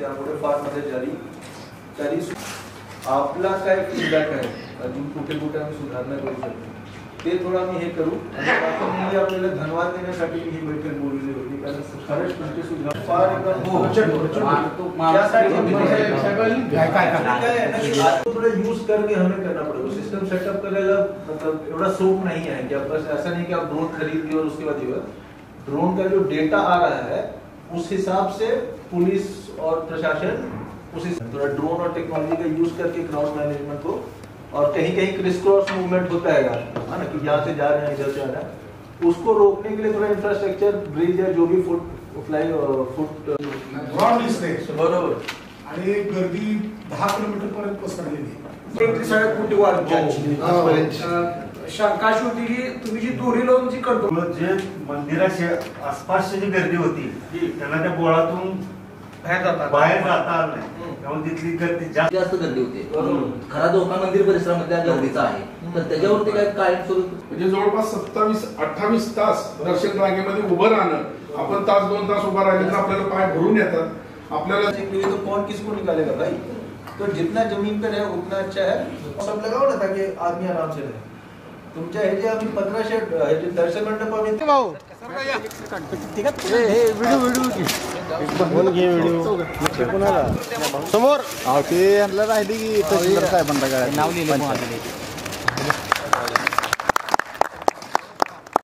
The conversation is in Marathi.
त्यामुळे फार मदत झाली. तरी आपला काय फीडबॅक आहे, अजून कुठे कुठे आम्ही सुधारणा करू शकतो ते थोडं आम्ही हे करू. आणि आपल्याला धन्यवाद देण्यासाठी ही बैठक बोलली होती, कारण खरंच तुमची सुधारणा फार एकदम थोड़ा यूज करके हमें करना पड़ेगा. सिस्टम सेटअप करायला मतलब एवढा सोप नहीं है कि आप ऐसा नहीं कि आप ड्रोन खरीद लिए और उसके बाद ये ड्रोन का जो डेटा आ रहा है उस हिसाब से पुलिस और प्रशासन उसी थोड़ा ड्रोन और टेक्नोलॉजी का यूज करके क्राउड मैनेजमेंट को, और कहीं कहीं क्रिस क्रॉस मूवमेंट होता है ना कि यहाँ से जा रहे हैं इधर से आ रहे हैं, उसको रोकने के लिए थोड़ा इंफ्रास्ट्रक्चर ब्रिज है जो भी फुट बरोबर आणि गर्दी 10 किलोमीटर पर्यंत पसरलेली. शंका अशी होती की तुम्ही जी दोरी लावून जी करतो जे मंदिराच्या आसपासची जी गर्दी होती त्यांना त्या बोळातून बाहेर जाता आलं नाही, त्यामुळे तिथली गर्दी जास्त गर्दी होते. खरा धोका मंदिर परिसरामधल्या गर्दीचा आहे, तर त्याच्यावरती काय कायमस्वरूपी म्हणजे जवळपास 27-28 तास दर्शन रांगेमध्ये उभं राहणं. आपण तास 2 तास उभं राहिले तर आपल्याला पाय भरून येतात. आपल्याला तो कौन किसको निकालेगा भाई. तो जितना जमीन पर है उतना अच्छा है. सब लगाओ ना ताकि आदमी आराम से रहे. तुमच्या हे जे आम्ही 1500 दर्शन मंडप आम्ही समोर ते राहिली की तहसीलदार साहेबांना काय नाव लिहिलं